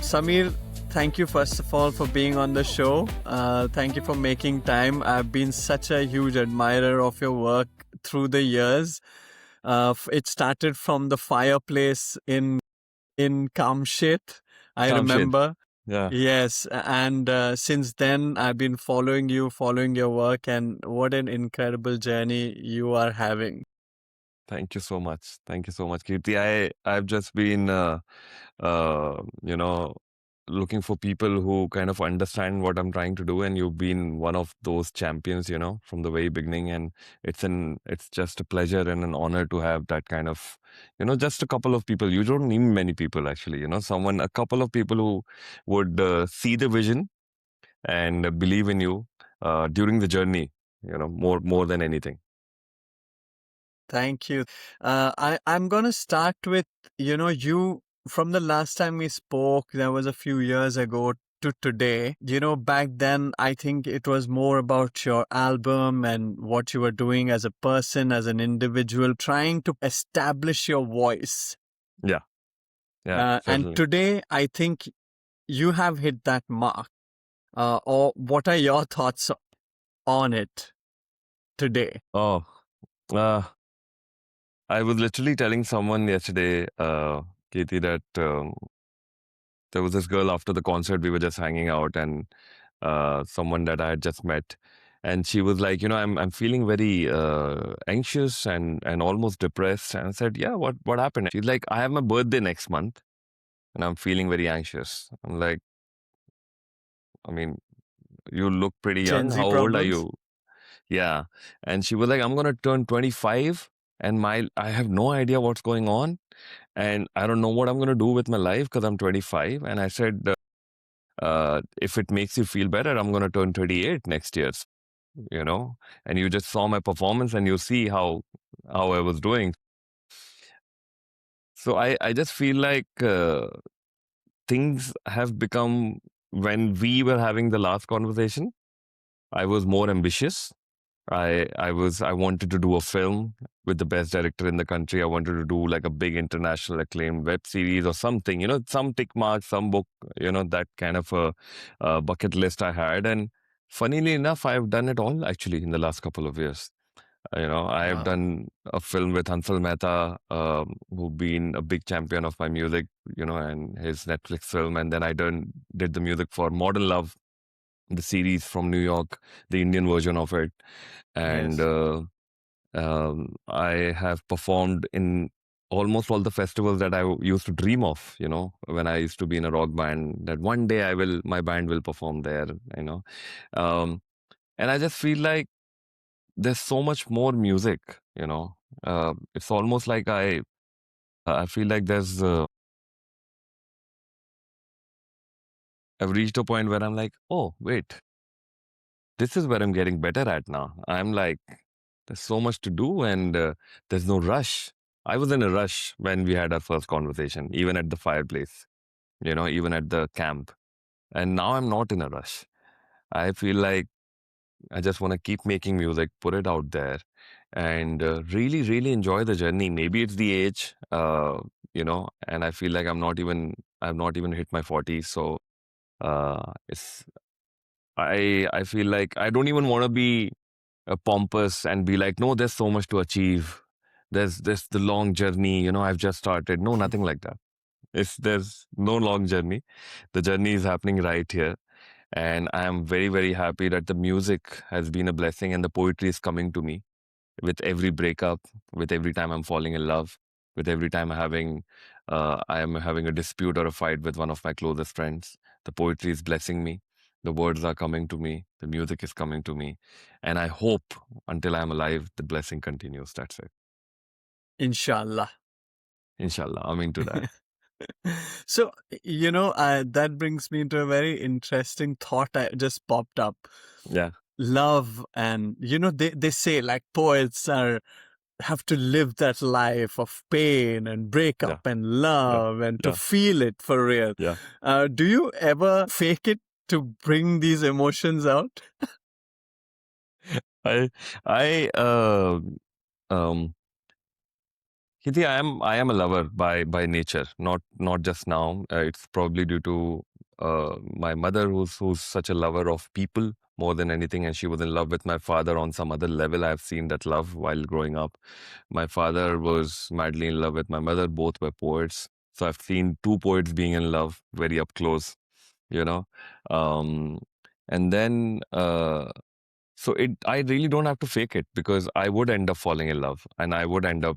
Samir, thank you first of all for being on the show. Thank you for making time. I've been such a huge admirer of your work through the years. It started from the fireplace in Kamshit, I Calm shade. remember. Yeah. Yes, and since then I've been following you, following your work, and what an incredible journey you are having. Thank you so much. Thank you so much, Kirti. I've just been uh, you know looking for people who kind of understand what I'm trying to do, and you've been one of those champions, from the very beginning. And it's just a pleasure and an honor to have that kind of, just a couple of people. You don't need many people actually. A couple of people who would see the vision and believe in you during the journey. More than anything. Thank you. I'm going to start with, you from the last time we spoke, that was a few years ago to today. Back then, I think it was more about your album and what you were doing as a person, as an individual, trying to establish your voice. Yeah. Yeah, And certainly. today, I think you have hit that mark. Or what are your thoughts on it today? Oh, uh, I was literally telling someone yesterday, Katie, that there was this girl after the concert. We were just hanging out, and someone that I had just met, and she was like, I'm feeling very anxious and almost depressed. And I said, yeah, what happened? She's like, I have my birthday next month, and I'm feeling very anxious. I'm like, I mean, you look pretty Gen young. Z How old are problems? you? Yeah. And she was like, I'm gonna turn 25 and I have no idea what's going on and I don't know what I'm gonna do with my life because I'm 25. And I said, if it makes you feel better, I'm gonna turn 38 next year, you know. And you just saw my performance and you see how I was doing. So I just feel like things have become when we were having the last conversation, I was more ambitious. I wanted to do a film with the best director in the country. I wanted to do like a big international acclaimed web series or something, some tick mark, some book, that kind of a bucket list I had. And funnily enough, I've done it all actually in the last couple of years. I have Wow. done a film with Hansal Mehta, who been a big champion of my music, and his Netflix film. And then did the music for Modern Love, the series from New York, the Indian version of it. And Yes. I have performed in almost all the festivals that used to dream of, when I used to be in a rock band, that one day my band will perform there, you know. Um, and I just feel like there's so much more music, it's almost like I feel like I've reached a point where I'm like, oh, wait, this is where I'm getting better at now. I'm like, there's so much to do and there's no rush. I was in a rush when we had our first conversation, even at the fireplace, even at the camp. And now I'm not in a rush. I feel like I just want to keep making music, put it out there, and really, really enjoy the journey. Maybe it's the age, and I feel like I've not even hit my 40s. So it's, I feel like I don't even want to be pompous and be like, no, there's so much to achieve. There's the long journey. I've just started. No, nothing like that. There's no long journey. The journey is happening right here, and I am very very happy that the music has been a blessing and the poetry is coming to me with every breakup, with every time I'm falling in love, with every time I am having a dispute or a fight with one of my closest friends. The poetry is blessing me. The words are coming to me. The music is coming to me. And I hope until I'm alive, the blessing continues. That's it. Inshallah. Inshallah. I'm into that. So, that brings me to a very interesting thought that just popped up. Yeah. Love, and they say like poets have to live that life of pain and Yeah. breakup and Yeah. love and to Yeah. feel it for real. Yeah. Do you ever fake it to bring these emotions out? I, I, um, Hiti, I am a lover by nature, not just now. It's probably due to my mother, who's such a lover of people more than anything, and she was in love with my father on some other level. I've seen that love while growing up. My father was madly in love with my mother. Both were poets, so I've seen two poets being in love very up close. You know, um, and then. So I really don't have to fake it because I would end up falling in love and I would end up,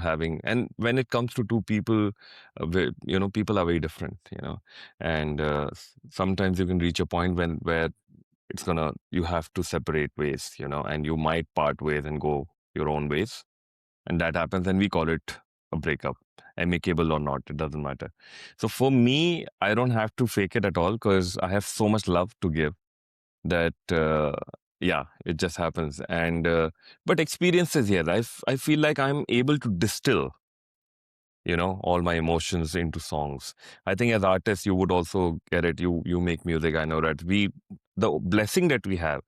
having, and when it comes to two people, people are very different, and sometimes you can reach a point where you have to separate ways, and you might part ways and go your own ways. And that happens and we call it a breakup, amicable or not, it doesn't matter. So for me, I don't have to fake it at all because I have so much love to give that yeah, it just happens. And but experiences, yes, I feel like I'm able to distill all my emotions into songs. I think as artists you would also get it. You make music, I know that the blessing that we have,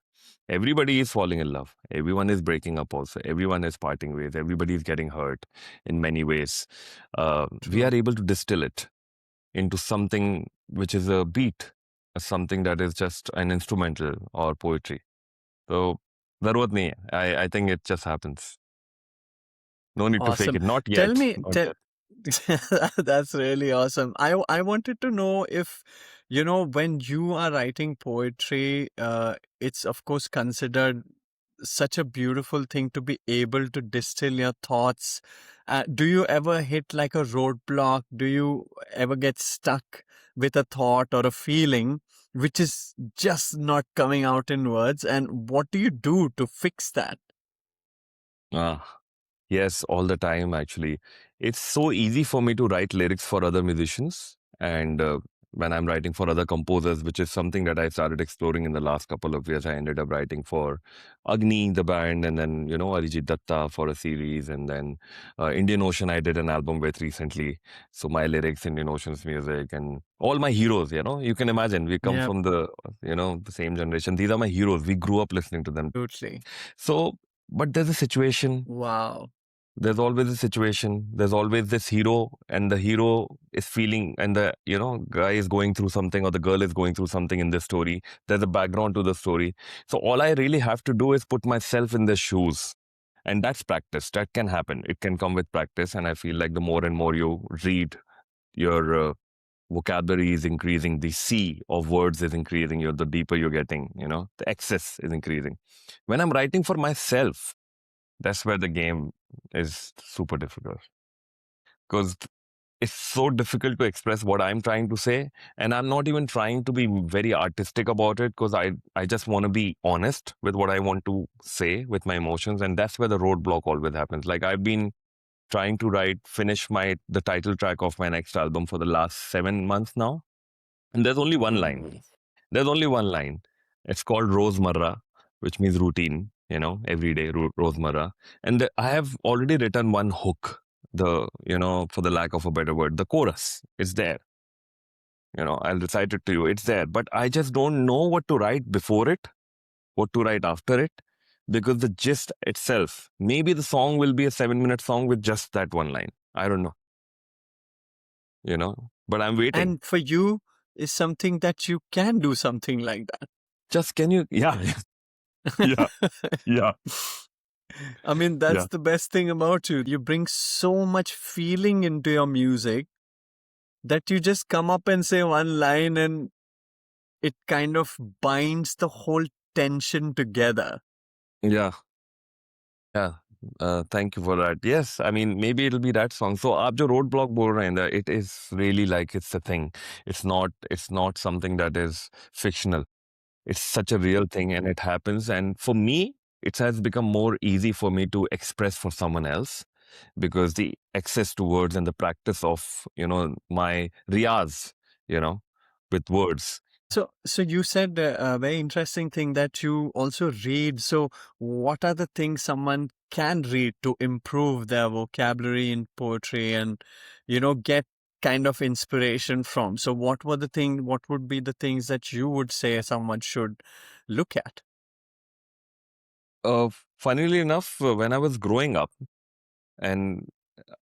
everybody is falling in love, everyone is breaking up, also everyone is parting ways, everybody is getting hurt in many ways. We True. are able to distill it into something which is a beat, something that is just an instrumental or poetry. So, ज़रूरत नहीं है. I think it just happens. No need to fake Awesome. it. Not Tell yet. me, Not tell yet. that's really awesome. I wanted to know if, when you are writing poetry, it's of course considered such a beautiful thing to be able to distill your thoughts. Do you ever hit like a roadblock? Do you ever get stuck with a thought or a feeling which is just not coming out in words? And what do you do to fix that? Ah. Yes, all the time, actually. It's so easy for me to write lyrics for other musicians. And when I'm writing for other composers, which is something that I started exploring in the last couple of years, I ended up writing for Agni, the band, and then, Arijit Datta for a series. And then Indian Ocean, I did an album with recently. So my lyrics, Indian Ocean's music, and all my heroes, you can imagine we come Yeah, from the same generation. These are my heroes. We grew up listening to them. absolutely. So, but there's a situation, Wow. there's always a situation, there's always this hero, and the hero is feeling, and the guy is going through something or the girl is going through something in this story. There's a background to the story, so all I really have to do is put myself in their shoes. And that's practice. That can happen, it can come with practice. And I feel like the more and more you read, your vocabulary is increasing, the sea of words is increasing, the deeper you're getting, the excess is increasing. When I'm writing for myself, that's where the game is super difficult because it's so difficult to express what I'm trying to say. And I'm not even trying to be very artistic about it because I just want to be honest with what I want to say with my emotions. And that's where the roadblock always happens. Like I've been trying to finish the title track of my next album for the last 7 months now. And there's only one line. Mm. There's only one line. It's called Rosemarra, which means routine, everyday Rosemarra. And I have already written one hook, for the lack of a better word, the chorus is there. I'll recite it to you. It's there. But I just don't know what to write before it, what to write after it, because the gist itself, maybe the song will be a 7-minute song with just that one line. I don't know, but I'm waiting. And for you is something that you can do something like Just can you, yeah, yeah, that. yeah, I mean, yeah. that's the best thing about you. You bring so much feeling into your music that you just come up and say one line and it kind of binds the whole tension together. Yeah. Yeah. Thank you for that. Yes, I mean maybe it'll be that song. So आप जो roadblock बोल रहे हैं ना, it is really like it's a thing. It's not something that is fictional. It's such a real thing and it happens. And for me, it has become more easy for me to express for someone else because the access to words and the practice of, my riyaz, you know, with words. So you said a very interesting thing that you also read. So what are the things someone can read to improve their vocabulary in poetry and, get kind of inspiration from? So what would be the things that you would say someone should look at? Funnily enough, when I was growing up, and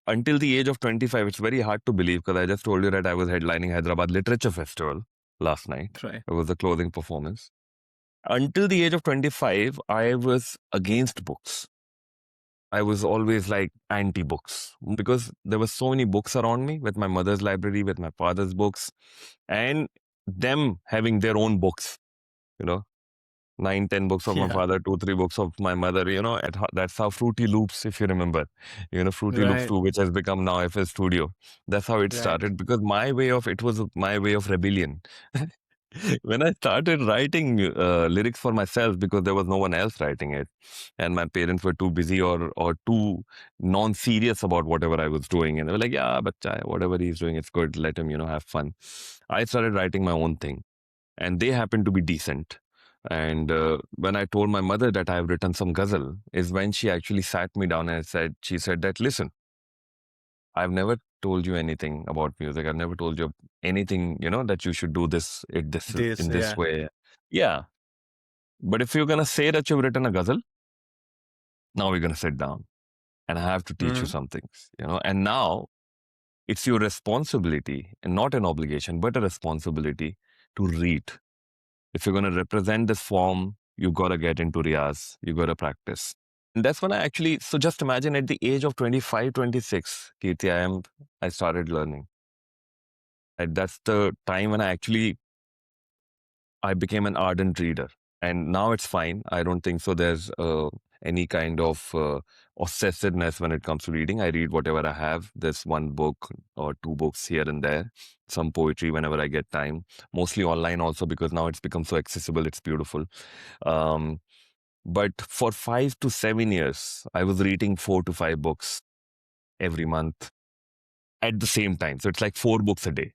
until the age of 25, it's very hard to believe because I just told you that I was headlining Hyderabad Literature Festival last night. Right. It was the closing performance. Until the age of 25, I was against books. I was always like anti books because there were so many books around me with my mother's library, with my father's books, and them having their own books, you know, 9, 10 books of my Yeah. father, 2, 3 books of my mother, that's how Fruity Loops, if you remember, Fruity Loops Right. 2, which has become now FL Studio. That's how it Right. started because it was my way of rebellion. When I started writing lyrics for myself because there was no one else writing it, and my parents were too busy or too non-serious about whatever I was doing, and they were like, "Yeah, but whatever he's doing, it's good. Let him, have fun." I started writing my own thing, and they happened to be decent. And when I told my mother that I have written some ghazal, is when she actually sat me down and she said that, listen, I've never told you anything about music. I've never told you anything, that you should do this This, in this yeah. way. Yeah. But if you're going to say that you've written a ghazal, now we're going to sit down and I have to teach you Mm. some things, and now it's your responsibility and not an obligation, but a responsibility to read. If you're going to represent this form, you got to get into riyaz, you got to practice. And that's when so just imagine at the age of 25, 26, Kirti, I started learning. And that's the time when I became an ardent reader. And now it's fine. I don't think so there's any kind of obsessiveness when it comes to reading. I read whatever I have. There's one book or two books here and there, some poetry whenever I get time, mostly online also because now it's become so accessible. It's beautiful. Um, but for 5 to 7 years, I was reading 4 to 5 books every month at the same time. So it's like 4 books a day,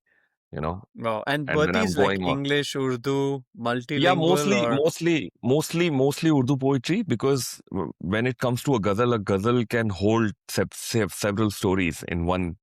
you know. Wow. And And were when I'm these like going on, English, Urdu, yeah, multilingual, or? mostly Urdu poetry because when it comes to a ghazal can hold several stories in one,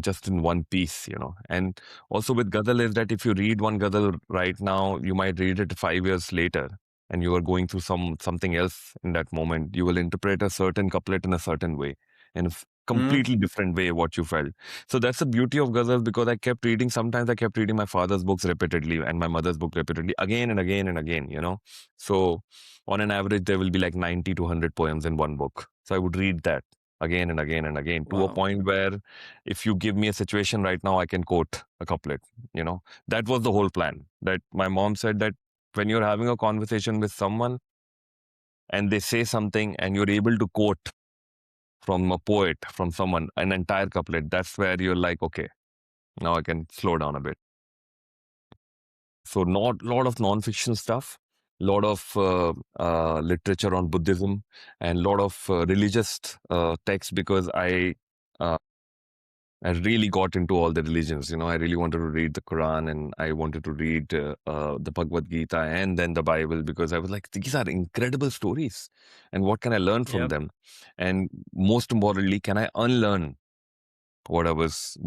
just in one piece, And also with ghazal is that if you read one ghazal right now, you might read it 5 years later, and you are going through something else in that moment. You will interpret a certain couplet in a certain way, in a Mm. completely different way what you felt. So that's the beauty of ghazals because I kept reading. Sometimes I kept reading my father's books repeatedly and my mother's book repeatedly again and again and again. So on an average, there will be like 90 to 100 poems in one book. So I would read that again and again and again to a Wow. point where if you give me a situation right now, I can quote a couplet. That was the whole plan. That my mom said that when you're having a conversation with someone and they say something and you're able to quote from a poet, from someone, an entire couplet, that's where you're like, okay, now I can slow down a bit. So not lot of non-fiction stuff, lot of literature on Buddhism, and lot of religious texts because uh, I really got into all the religions. I really wanted to read the Quran and I wanted to read the Bhagavad Gita and then the Bible because I was like, these are incredible stories, and what can I learn from Yep. them? And most importantly, can I unlearn what I was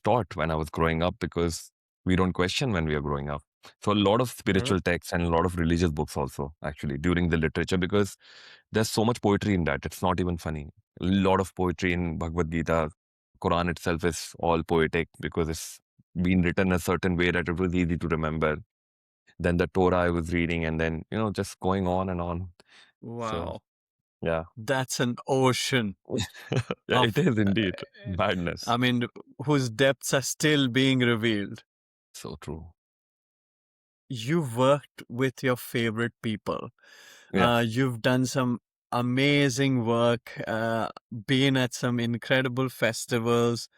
taught when I was growing up because we don't question when we are growing up. So a lot of Mm. spiritual texts and a lot of religious books also actually during the literature because there's so much poetry in that. It's not even funny. A lot of poetry in Bhagavad Gita. Quran itself is all poetic because it's been written a certain way that it was easy to remember. Then the Torah I was reading and then, just going on and on. So Wow. yeah. That's an ocean Yeah, it of, is indeed. Madness. I mean, whose depths are still being revealed. So true. You've worked with your favorite people. Yeah. You've done some amazing work, been at some incredible festivals.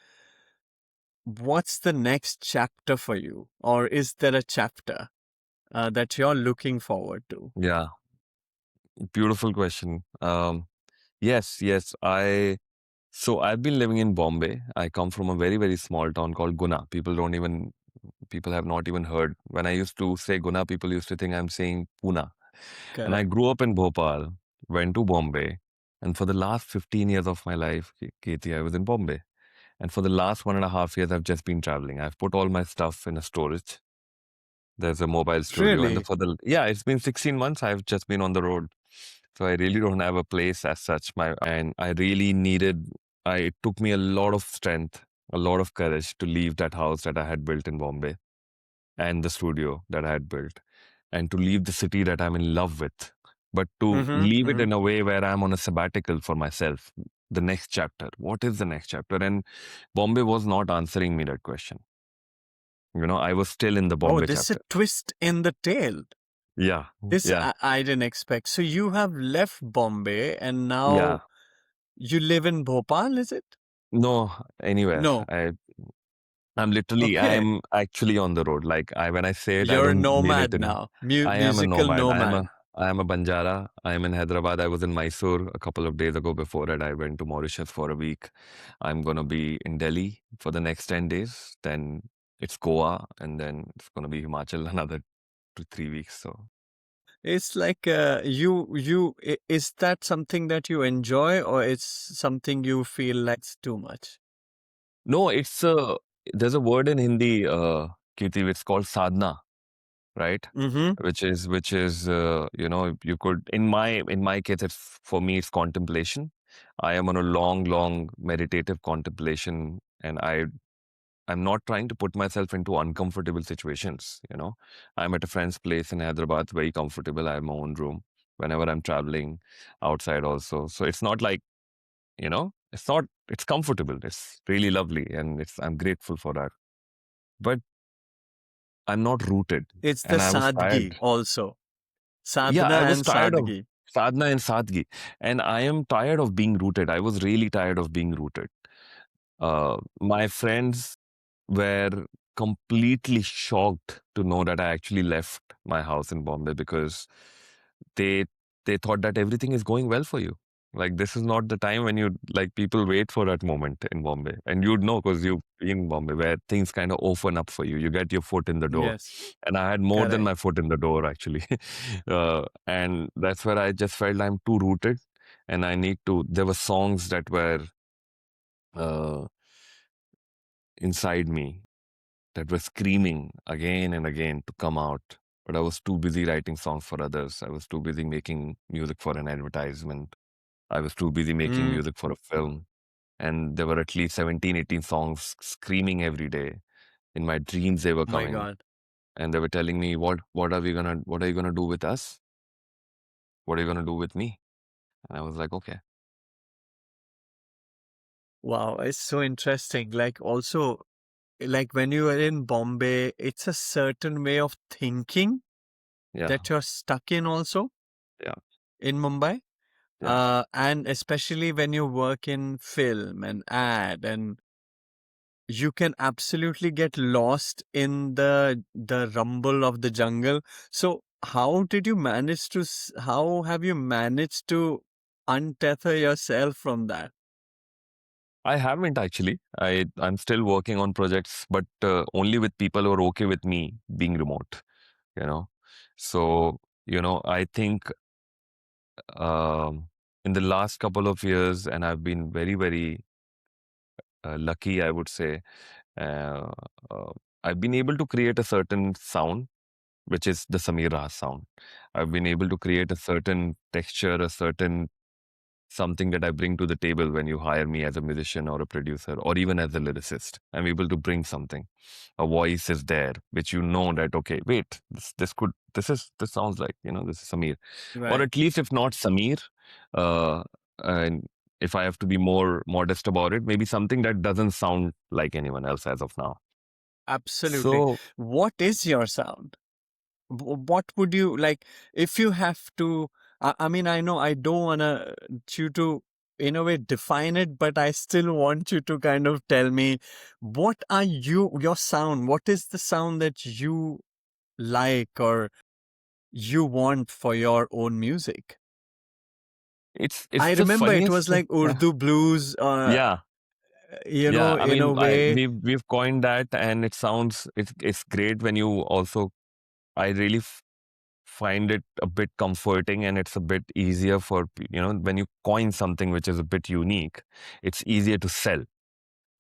What's the next chapter for you? Or is there a chapter that you're looking forward to? Yeah. Beautiful question. Yes. So I've been living in Bombay. I come from a very, very small town called Guna. People have not even heard. When I used to say Guna, people used to think I'm saying Pune. And I Correct. grew up in Bhopal, went to Bombay. And for the last 15 years of my life, Katie, I was in Bombay. And for the last 1.5 years, I've just been traveling. I've put all my stuff in a storage. There's a mobile studio. And Really? yeah, it's been 16 months. I've just been on the road. So I really don't have a place as such. And I really needed it took me a lot of strength, a lot of courage to leave that house that I had built in Bombay and the studio that I had built, and to leave the city that I'm in love with, but to Mm-hmm. leave it Mm-hmm. in a way where I'm on a sabbatical for myself. The next chapter. What is the next chapter? And Bombay was not answering me that question. I was still in the Oh, Bombay this is a chapter. twist in the tale. Yeah. This Yeah. I didn't expect. So you have left Bombay and Yeah. now you live in Bhopal, is it? No, anywhere. No. Okay. I'm actually on the road. Like when I say it, I You're a don't mean it nomad in a, now. I am a Musical nomad. nomad. I am a Banjara. I am in Hyderabad. I was in Mysore a couple of days ago. Before that, I went to Mauritius for a week. I'm gonna be in Delhi for the next 10 days. Then it's Goa, and then it's gonna be Himachal another 2, 3 weeks. So It's like is that something that you enjoy or it's something you feel like it's too much? no, there's a word in Hindi, Kirti, it's called sadhana, right? Mm-hmm. Which is you could, in my case, it's for me, it's contemplation. I am on a long meditative contemplation, and I'm not trying to put myself into uncomfortable situations. I'm at a friend's place in Hyderabad, very comfortable. I have my own room whenever I'm traveling outside also, so it's not like, it's comfortable, it's really lovely, and I'm grateful for that. But I'm not rooted, It's the and I was sadgi tired. also. Yeah, Sadhana I was and tired of sadgi. sadhana and sadhgi, and I am tired of being rooted. I was really tired of being rooted. My friends were completely shocked to know that I actually left my house in Bombay, because they they thought that everything is going well for you. Like, this is not the time when you, like, people wait for that moment in Bombay, and you'd know because you've been in Bombay, where things kind of open up for you. You get your foot in the door, Yes, and I had more than correct. my foot in the door, actually. And that's where I just felt I'm too rooted, and I need to. There were songs that were uh, inside me that were screaming again and again to come out. But I was too busy writing songs for others. I was too busy making music for an advertisement. I was too busy making Mm, music for a film. And there were at least 17, 18 songs screaming every day. In my dreams, they were my coming. God. And they were telling me, what are you gonna do with us? What are you gonna do with me? And I was like, okay, Wow, it's so interesting. Like also, like when you are in Bombay, it's a certain way of thinking yeah, that you're stuck in also yeah, in Mumbai. yeah. And especially when you work in film and ad, and you can absolutely get lost in the rumble of the jungle. So how did you manage to how have you managed to untether yourself from that? I haven't actually. I'm still working on projects, but only with people who are okay with me being remote. You know, so I think um, in the last couple of years, and I've been very, very lucky, I would say. Uh, uh, I've been able to create a certain sound, which is the Samir Rahat sound. I've been able to create a certain texture, a certain something that I bring to the table when you hire me as a musician or a producer or even as a lyricist. I'm able to bring something. A voice is there, which that, okay, wait, this sounds like, this is Samir. Or Right. at least if not Samir, uh, and if I have to be more modest about it, maybe something that doesn't sound like anyone else as of now. Absolutely. So What is your sound? What would you like if you have to? I mean, I know I don't want to you to in a way define it, but I still want you to kind of tell me what are your sound? What is the sound that you like or you want for your own music? it's I the remember it funniest was thing. like Urdu blues, Yeah. Yeah, I in a mean, way, we've coined that, and it's great when you also. I really find it a bit comforting, and it's a bit easier for when you coin something which is a bit unique. It's easier to sell,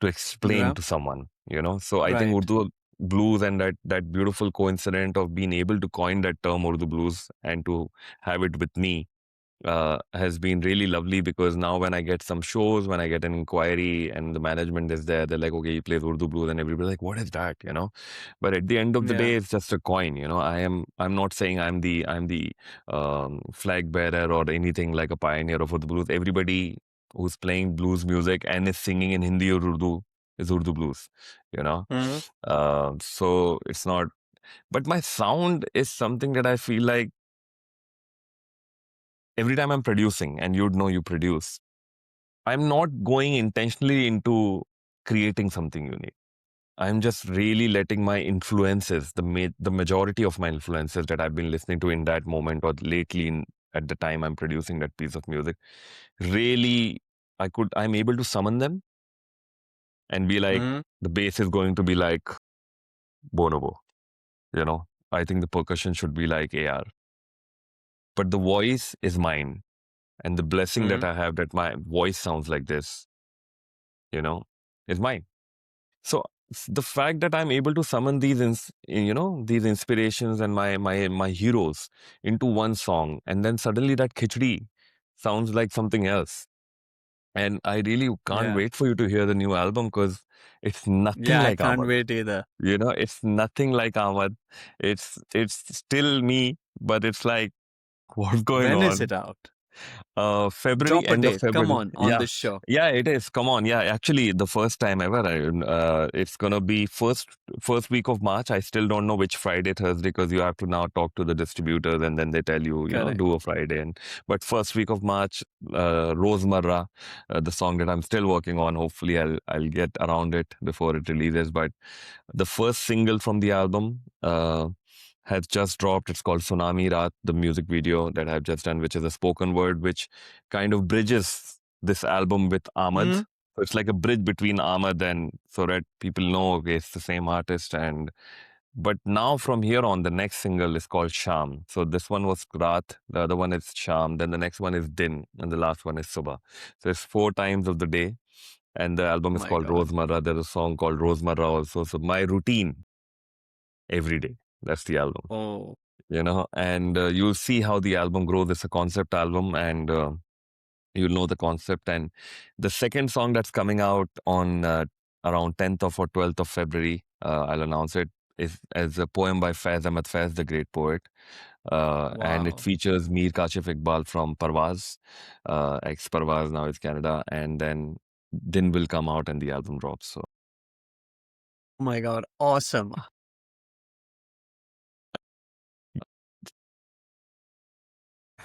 to explain yeah, to someone. So I think right. Urdu blues, and that beautiful coincidence of being able to coin that term Urdu blues and to have it with me. has been really lovely because now when I get some shows, when I get an inquiry and the management is there, they're like, okay, he plays Urdu blues, and everybody's like, what is that? You know, but at the end of the Yeah. day, it's just a coin. You know, I'm not saying I'm the flag bearer or anything like a pioneer of Urdu blues. Everybody who's playing blues music and is singing in Hindi or Urdu is Urdu blues. You know, Hmm. so it's not. But my sound is something that I feel like every time I'm producing, and you'd know you produce, I'm not going intentionally into creating something unique. I'm just really letting my influences, the majority of my influences that I've been listening to in that moment or lately at the time I'm producing that piece of music, really, I'm able to summon them and be like, Hmm. the bass is going to be like Bonobo, you know. I think the percussion should be like AR, but the voice is mine, and the blessing Hmm. that I have that my voice sounds like this, you know, is mine. So the fact that I'm able to summon these inspirations and my heroes into one song, and then suddenly that khichdi sounds like something else. And I really can't Yeah. wait for you to hear the new album because it's nothing Yeah. I like can't Ahmad. wait either. You know, it's nothing like Ahmad. It's still me, but it's like what's going When is on? it out? February, Drop a end of date. Come February. on Yeah. this show. Yeah, it is. Come on. Yeah, actually, the first time ever. It's gonna be first week of March. I still don't know which Friday, Thursday, because you have to now talk to the distributors, and then they tell you, Correct. do a Friday. And but first week of March, Rosemarra, the song that I'm still working on. Hopefully, I'll get around it before it releases. But the first single from the album has just dropped. It's called Tsunami Raat, the music video that I've just done, which is a spoken word, which kind of bridges this album with Ahmad. Hmm. So it's like a bridge between Ahmad and so that people know, okay, it's the same artist. And but now from here on, the next single is called Sham. So this one was Raat, the other one is Sham, then the next one is Din, and the last one is Subah. So it's 4 times of the day. And the album is My called God. Rosemarra. There's a song called Rosemarra also. So my routine every day. That's the album, Oh, and you'll see how the album grows. It's a concept album, and you'll know the concept. And the second song that's coming out on around 10th or 12th of February, I'll announce it, is as a poem by Faiz Ahmad Faiz, the great poet. And it wow. features Mir Kashif Iqbal from Parvaz, ex Parvaz, now it's Canada. And then Din will come out and the album drops. So, Oh my God. Awesome.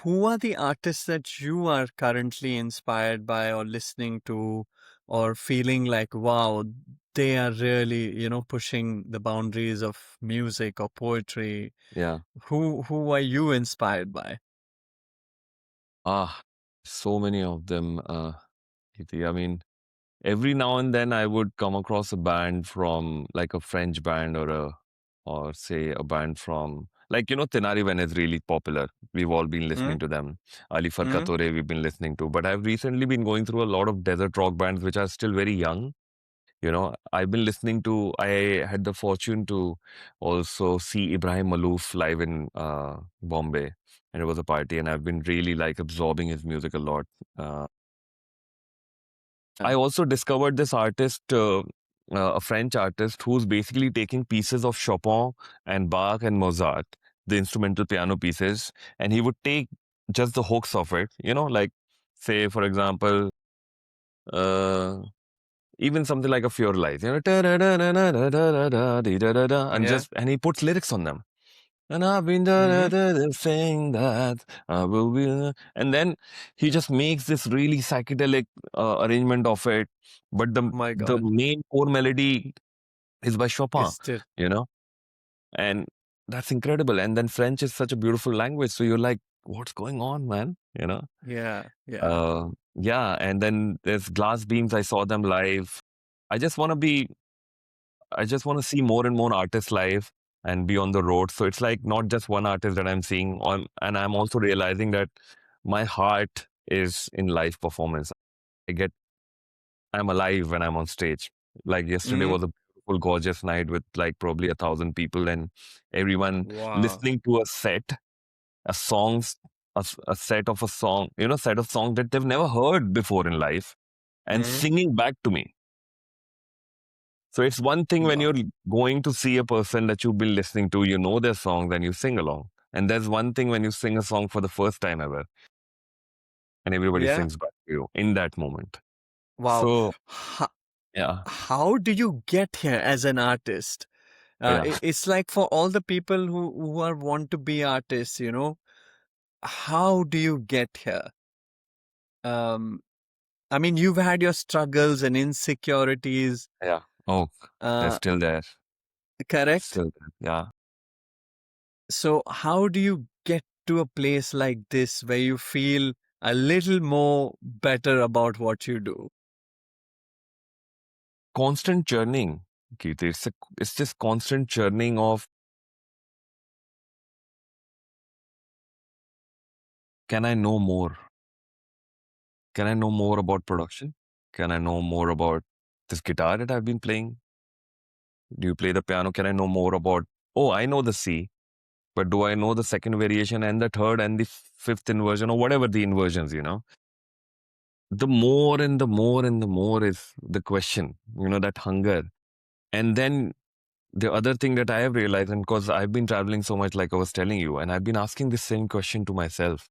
Who are the artists that you are currently inspired by or listening to or feeling like, wow, they are really, pushing the boundaries of music or poetry? yeah. Who are you inspired by? Ah, so many of them, Kiti. I mean, every now and then I would come across a band from like a French band or say a band from like Tenari when is really popular. We've all been Hmm? listening to them. Ali Hmm? Farkatore we've been listening to, but I've recently been going through a lot of desert rock bands which are still very young. I've been listening to. I had the fortune to also see Ibrahim Malouf live in Bombay, and it was a party, and I've been really like absorbing his music a lot. Uh, I Yeah. also discovered this artist, a French artist, who's basically taking pieces of Chopin and Bach and Mozart, the instrumental piano pieces, and he would take just the hooks of it, like, say, for example, uh, even something like a Pure Life, Yeah. and he puts lyrics on them. And I've been Hmm. saying that I will be, and then he just makes this really psychedelic arrangement of it. But the My the God. main core melody is by Chopin, Is still. you know, and that's incredible. And then French is such a beautiful language, so you're like, what's going on, man? Yeah. Yeah. Uh, yeah. And then there's Glass Beams. I saw them live. I just want to be I just want to see more and more artists live and be on the road. So it's like not just one artist that I'm seeing on, and I'm also realizing that my heart is in live performance. I get, I'm alive when I'm on stage. Like yesterday Hmm. was a beautiful, gorgeous night with like probably 1,000 people and everyone Wow. listening to a set, a songs. a set of a song, set of songs that they've never heard before in life and Mm. singing back to me. So it's one thing when Wow. you're going to see a person that you've been listening to, you know their songs and you sing along. And there's one thing when you sing a song for the first time ever and everybody Yeah. sings back to you in that moment. Wow. So, How, yeah, how do you get here as an artist? yeah, It's like for all the people who are want to be artists, how do you get here? Um, I mean, you've had your struggles and insecurities, yeah. Oh, they're uh, still there. correct? Still there. Yeah. So, how do you get to a place like this where you feel a little more better about what you do? Constant churning, Kirti. It's just constant churning of, can I know more? Can I know more about production? Can I know more about this guitar that I've been playing? Do you play the piano? Can I know more about, oh, I know the C, but do I know the second variation and the third and the fifth inversion or whatever the inversions? The more and the more and the more is the question, that hunger. And then the other thing that I have realized, and because I've been traveling so much, like I was telling you, and I've been asking the same question to myself,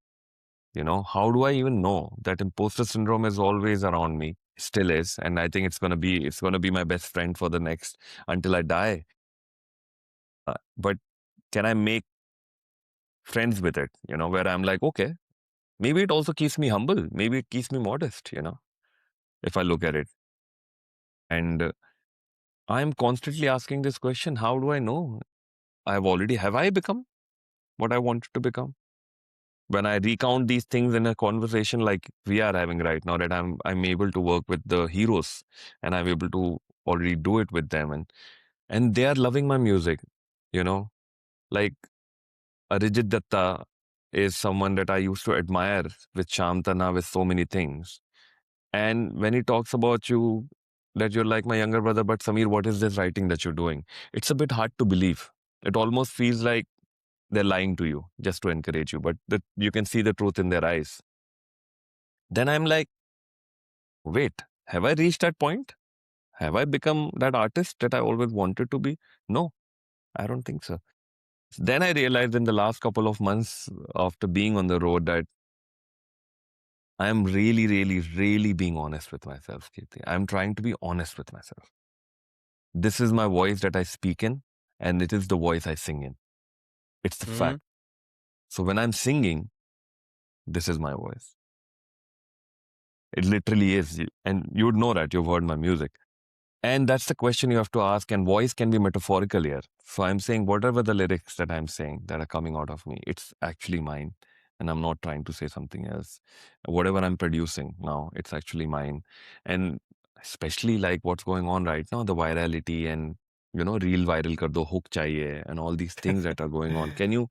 how do I even know that imposter syndrome is always around me? Still is. And I think it's gonna be my best friend for the next until I die. But can I make friends with it, where I'm like, okay, maybe it also keeps me humble. Maybe it keeps me modest, if I look at it. And I'm constantly asking this question, how do I know have I become what I wanted to become? When I recount these things in a conversation like we are having right now, that I'm able to work with the heroes and I'm able to already do it with them, and they are loving my music, you know, like Arijit Datta is someone that I used to admire with Shamtana, with so many things. And when he talks about you, that you're like my younger brother, but Samir, what is this writing that you're doing? It's a bit hard to believe. It almost feels like they're lying to you just to encourage you, but you can see the truth in their eyes. Then I'm like, wait, have I reached that point? Have I become that artist that I always wanted to be? No, I don't think so. Then I realized in the last couple of months after being on the road that I am really, really, really being honest with myself, Kirti. I'm trying to be honest with myself. This is my voice that I speak in, and it is the voice I sing in. It's the Mm. fact. So when I'm singing, this is my voice. It literally is. And you would know that. You've heard my music. And that's the question you have to ask. And voice can be metaphorical here. So I'm saying whatever the lyrics that I'm saying that are coming out of me, it's actually mine. And I'm not trying to say something else. Whatever I'm producing now, it's actually mine. And especially like what's going on right now, the virality and, reel viral kar do, hook chahiye, and all these things that are going on. Can you,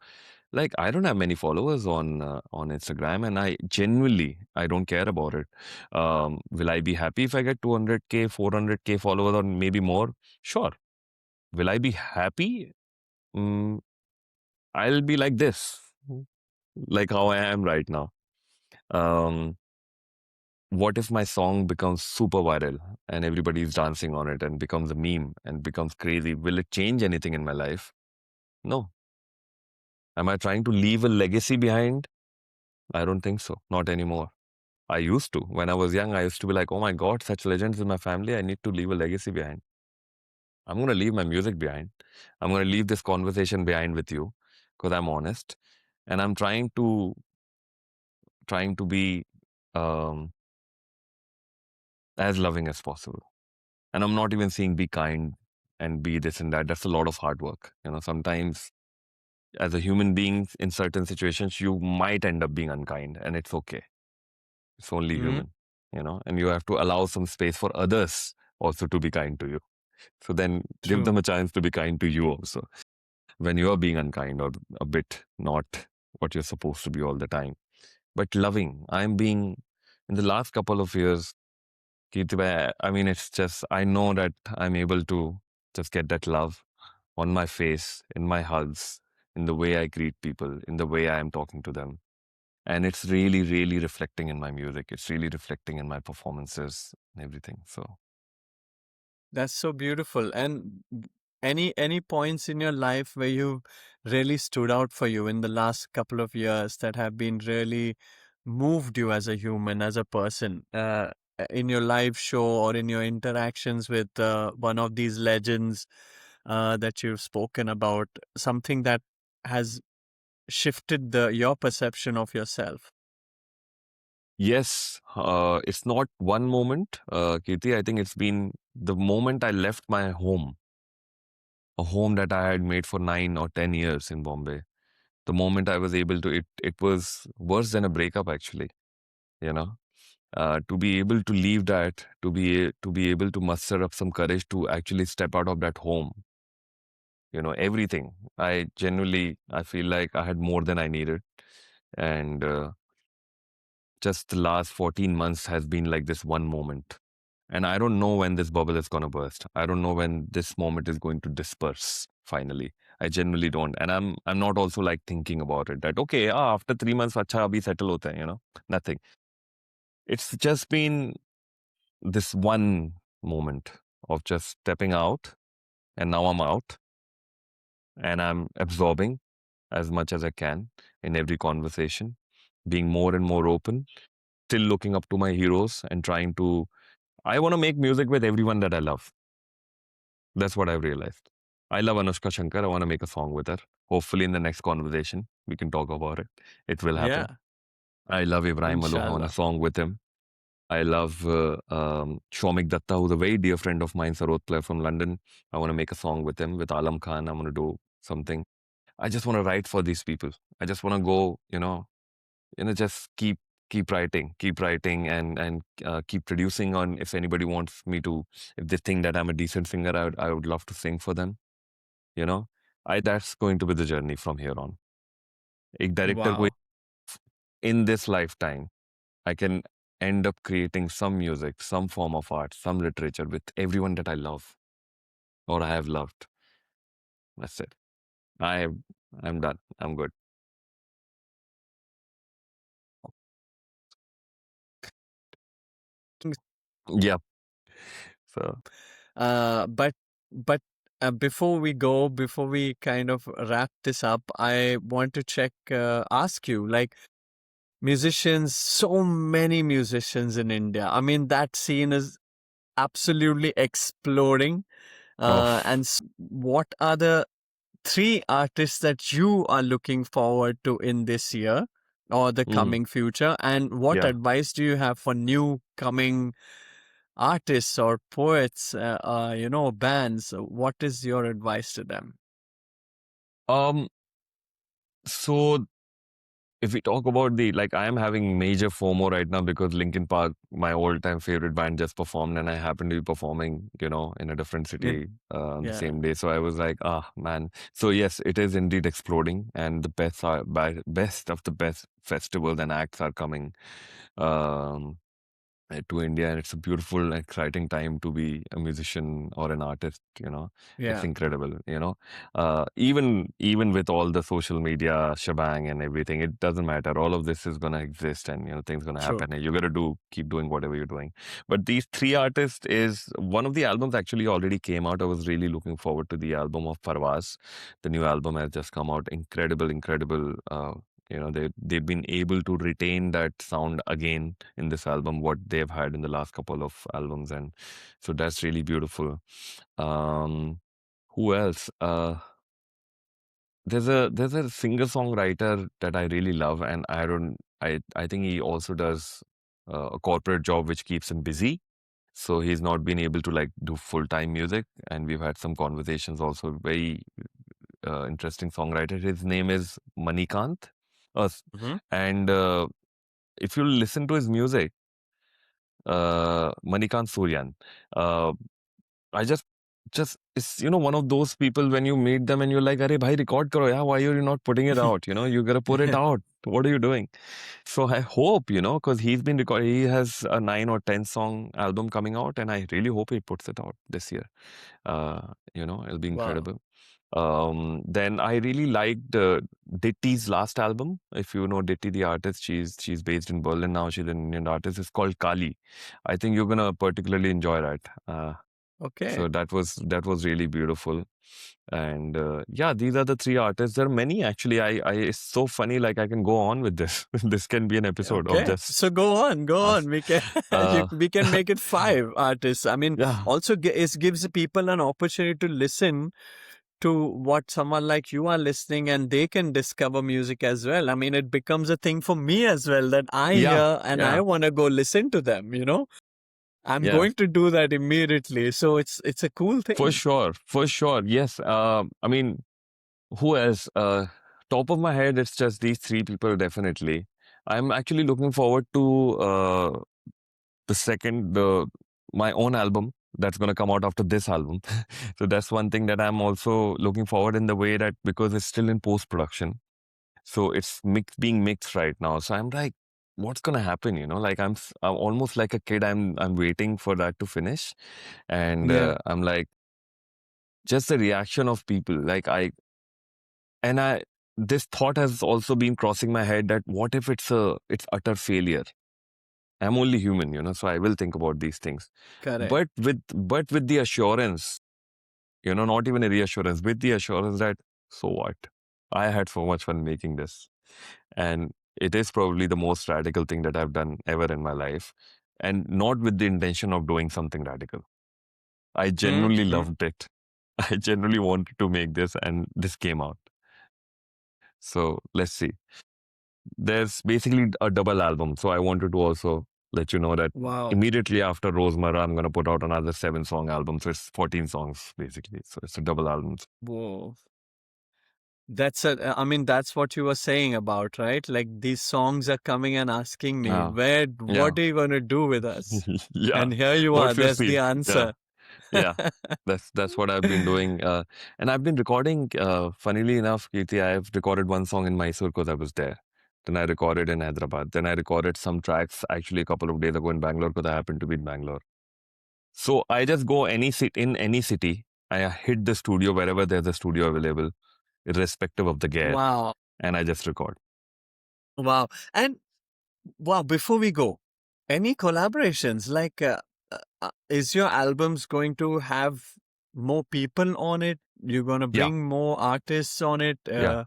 like, I don't have many followers on Instagram, and I don't care about it. Will I be happy if I get 200K, 400K followers, or maybe more? Sure. Will I be happy? Mm, I'll be like this, like how I am right now. Um, what if my song becomes super viral and everybody's dancing on it and becomes a meme and becomes crazy? Will it change anything in my life? No. Am I trying to leave a legacy behind? I don't think so. Not anymore. I used to. When I was young, I used to be like, oh my God, such legends in my family. I need to leave a legacy behind. I'm going to leave my music behind. I'm going to leave this conversation behind with you because I'm honest. And I'm trying to be um, as loving as possible. And I'm not even saying be kind and be this and that. That's a lot of hard work. Sometimes as a human being in certain situations, you might end up being unkind, and it's okay. It's only Mm. human, and you have to allow some space for others also to be kind to you. So then give True. them a chance to be kind to you also when you are being unkind or a bit not what you're supposed to be all the time. But loving, I'm being in the last couple of years, Kirti bhai, I mean, it's just, I know that I'm able to just get that love on my face, in my hugs, in the way I greet people, in the way I am talking to them. and it's really, really reflecting in my music. It's really reflecting in my performances and everything. So That's so beautiful. And any points in your life where you really stood out for you in the last couple of years that have been really moved you as a human, as a person, in your live show or in your interactions with one of these legends that you've spoken about, something that has shifted your perception of yourself? yes, it's not one moment, Kirti. I think it's been the moment I left my home, a home that I had made for 9 or 10 years in Bombay. The moment I was able to, it was worse than a breakup actually. You know, to be able to leave that, to be able to muster up some courage to actually step out of that home. Everything. I genuinely, I feel like I had more than I needed, and just the last 14 months has been like this one moment. And I don't know when this bubble is going to burst. I don't know when this moment is going to disperse finally. I genuinely don't. And I'm not also like thinking about it that, okay, after 3 months, acha, abhi settle hota hai. Nothing. It's just been this one moment of just stepping out. And now I'm out and I'm absorbing as much as I can in every conversation, being more and more open, still looking up to my heroes and trying to. I want to make music with everyone that I love. That's what I've realized. I love Anushka Shankar. I want to make a song with her. Hopefully, in the next conversation, we can talk about it. It will happen. Yeah, I love Ibrahim Aloha. I want a inshallah. song with him. I love Shomik Datta, who's a very dear friend of mine, Sarod player from London. I want to make a song with him. With Alam Khan, I want to do something. I just want to write for these people. I just want to go, just keep writing, and keep producing. On if anybody wants me to, if they think that I'm a decent singer, I would love to sing for them. You know, I that's going to be the journey from here on. एक director को Wow. in this lifetime, I can end up creating some music, some form of art, some literature with everyone that I love or I have loved. That's it. I I'm done. I'm good. Yep. So But before we go, before we kind of wrap this up, I want to ask you, like musicians, so many musicians in India. I mean, that scene is absolutely exploding. of What are the three artists that you are looking forward to in this year or the mm, coming future? And what yeah. advice do you have for new coming artists or poets, bands? What is your advice to them? Um. So if we talk about the like, I am having major FOMO right now because Linkin Park, my all-time favorite band, just performed, and I happen to be performing, in a different It, city the yeah, same day. So I was like, man. So yes, it is indeed exploding, and the best of the best festivals and acts are coming. Um, to India, and it's a beautiful, exciting time to be a musician or an artist. It's yeah, incredible. Even with all the social media shebang and everything, it doesn't matter. All of this is gonna exist, and things gonna true. happen, and you gotta keep doing whatever you're doing. But these three artists is one of the albums actually already came out. I was really looking forward to the album of Parvaz. The new album has just come out. Incredible, incredible. They've been able to retain that sound again in this album what they've had in the last couple of albums, and so that's really beautiful. um who else? There's a singer songwriter that I really love, and I think he also does a corporate job which keeps him busy, so he's not been able to like do full-time music, and we've had some conversations also. Very interesting songwriter. His name is Manikant. Hmm. And if you listen to his music, Manikant Suryan, uh, I just it's one of those people when you meet them and you're like, "Arey bhai, record karo, yeah. Why are you not putting it out? You gotta put it out. What are you doing?" So I hope because he's been recording. He has a 9 or 10 song album coming out, and I really hope he puts it out this year. It'll be Wow. incredible. Then I really liked Ditti's last album. If you know Ditti, the artist, she's based in Berlin now. She's an Indian artist. It's called Kali. I think you're gonna particularly enjoy that. Okay. So that was really beautiful. And yeah, these are the three artists. There are many actually. I it's so funny. Like I can go on with this. This can be an episode of Okay. just So go on, go us. on. We can Uh, we can make it 5 artists. I mean, yeah, also it gives the people an opportunity to listen to what someone like you are listening, and they can discover music as well. I mean, it becomes a thing for me as well that I yeah, hear and I yeah, want to go listen to them. I'm yeah. going to do that immediately. So it's a cool For thing. sure, for sure. Yes. I mean, who else? Top of my head, it's just these three people, definitely. I'm actually looking forward to the my own album that's going to come out after this album. So that's one thing that I'm also looking forward in the way that because it's still in post production. So it's being mixed right now. So I'm like, what's going to happen? Like I'm almost like a kid. I'm waiting for that to finish. And Yeah, I'm like, just the reaction of people. And this thought has also been crossing my head that what if it's utter failure? I'm only human, so I will think about these things. correct. But with the assurance, not even a reassurance, with the assurance that so what? I had so much fun making this. And it is probably the most radical thing that I've done ever in my life. And not with the intention of doing something radical. I genuinely Mm-hmm. loved it. I genuinely wanted to make this and this came out. So let's see. There's basically a double album. So I wanted to also let you know that Wow. immediately after Rosemara, I'm going to put out another 7-song album. So it's 14 songs basically. So it's a double album. Whoa. I mean, that's what you were saying about, right? Like these songs are coming and asking me, Uh, what yeah. are you going to do with us? Yeah. And here you are, What's your there's the speed? Yeah. answer. Yeah. That's what I've been doing. And I've been recording, funnily enough, Kirti, I've recorded one song in Mysore because I was there. Then I recorded in Hyderabad. Then I recorded some tracks actually a couple of days ago in Bangalore because I happened to be in Bangalore. So I just go in any city. I hit the studio wherever there's a studio available, irrespective of the gear, Wow. and I just record. Wow. And wow, before we go, any collaborations? Like, is your albums going to have more people on it? You're going to Yeah, bring more artists on it? yeah.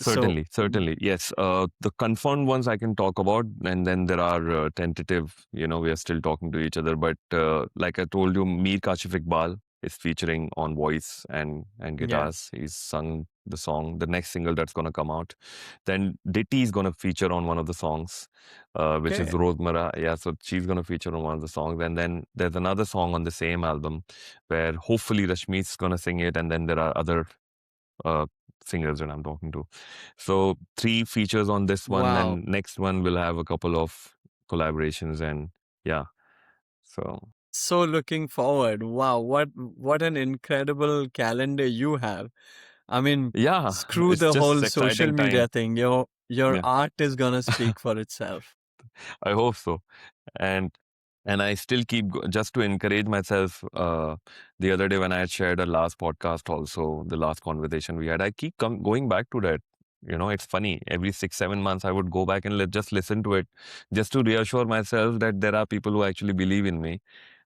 So, Certainly, certainly. Yes. The confirmed ones I can talk about, and then there are tentative, we are still talking to each other. But like I told you, Mir Kashif Iqbal is featuring on voice and yeah. guitars. He's sung the song, the next single that's going to come out. Then Ditti is going to feature on one of the songs, which is Okay. Rosemara. Yeah, so she's going to feature on one of the songs. And then there's another song on the same album where hopefully Rashmi's going to sing it. And then there are other uh, singers that I'm talking to. So 3 features on this one, Wow. and next one will have a couple of collaborations, and yeah. So So looking forward. Wow, what an incredible calendar you have. I mean, yeah, screw it's the just whole social exciting time. media thing. Your Yeah, art is gonna speak for itself. I hope so. And I still keep just to encourage myself. The other day when I had shared a last podcast, also the last conversation we had, I keep going back to that. It's funny. Every 6-7 months, I would go back and just listen to it, just to reassure myself that there are people who actually believe in me.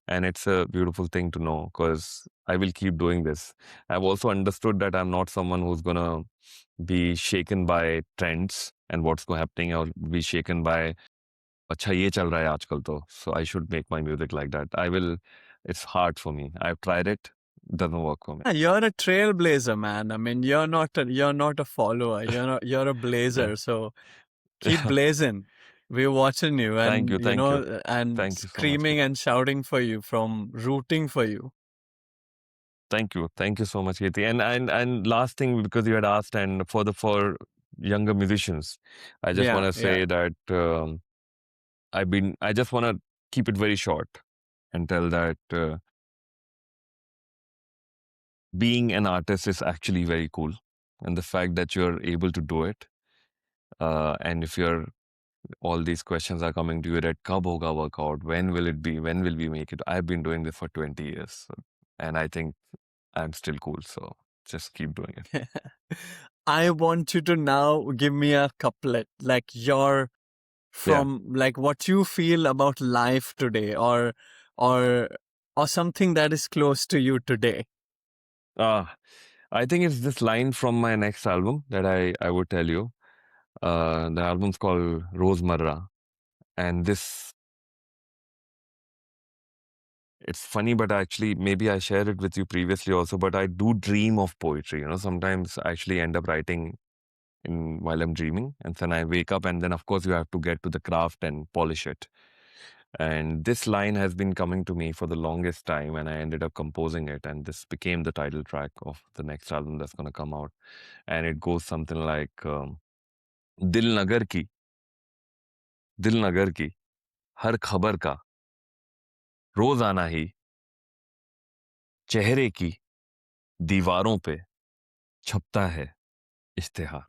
And it's a beautiful thing to know because I will keep doing this. I've also understood that I'm not someone who's gonna be shaken by trends and what's happening, or be shaken by अच्छा ये चल रहा है आजकल तो, so I should make my music like that. It's hard for me. I've tried it, doesn't work for me. Yeah, you're a trailblazer, man. I mean, you're not a follower. You're a Yeah. blazer. So keep Yeah. blazing. We're watching you, Thank and you. Thank you. and Thank you so much. screaming and shouting for you, from rooting for you. Thank you. Thank you so much, Kirti. And last thing, because you had asked, and for younger musicians, I just want Yeah, to yeah. say that I just want to keep it very short and tell that being an artist is actually very cool. And the fact that you're able to do it, and if you're all these questions are coming to you that kab hoga workout, when will it be, when will we make it? I've been doing this for 20 years, and I think I'm still cool. So Just keep doing it. I want you to now give me a couplet, like your Yeah. from like what you feel about life today, or or something that is close to you today. Ah, I think it's this line from my next album that I would tell you. The album's called Rosemarra, and this it's funny, but actually maybe I shared it with you previously also. But I do dream of poetry. Sometimes I actually end up writing in while I'm dreaming, and then I wake up, and then of course you have to get to the craft and polish it. And this line has been coming to me for the longest time, and I ended up composing it, and this became the title track of the next album that's going to come out. And it goes something like दिल नगर की दिल नगर की हर खबर का रोज आना ही चेहरे की दीवारों पे छपता है इश्तिहार.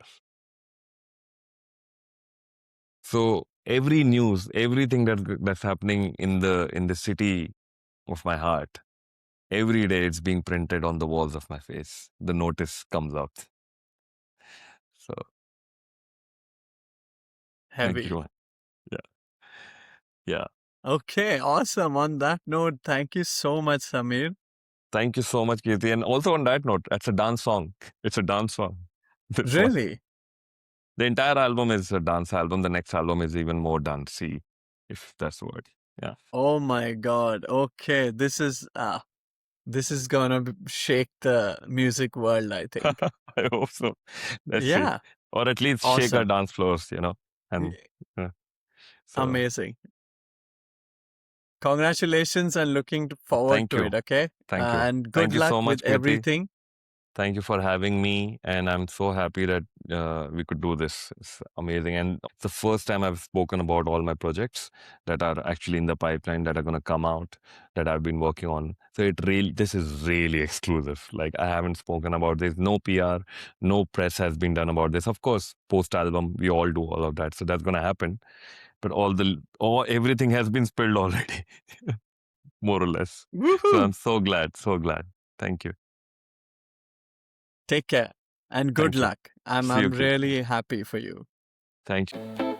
So every news, everything that's happening in the city of my heart, every day it's being printed on the walls of my face. The notice comes out. So thank you, Heavy. man. Yeah, yeah. Okay, awesome. On that note, thank you so much, Samir. Thank you so much, Kirti. And also on that note, that's a dance song. It's a dance song. This one. Really? The entire album is a dance album. The next album is even more dancey, if that's the word. Yeah. Oh my God. Okay, this is gonna shake the music world, I think. I hope so. Let's see. Yeah, Or at least shake our awesome. dance floors, And Y- uh, so Amazing. Congratulations and looking forward thank to you. it, okay? Thank you. And good Thank you luck so with much, Kirti. everything. Thank you for having me. And I'm so happy that we could do this. It's amazing. And it's the first time I've spoken about all my projects that are actually in the pipeline that are going to come out that I've been working on. So this is really exclusive. Like I haven't spoken about this. No PR, no press has been done about this. Of course, post album, we all do all of that. So that's going to happen. But everything has been spilled already, more or less. So Woohoo! I'm so glad. So glad. Thank you. Take care and good Thank you. luck. I'm See you, I'm Kirti. really happy for you. Thank you.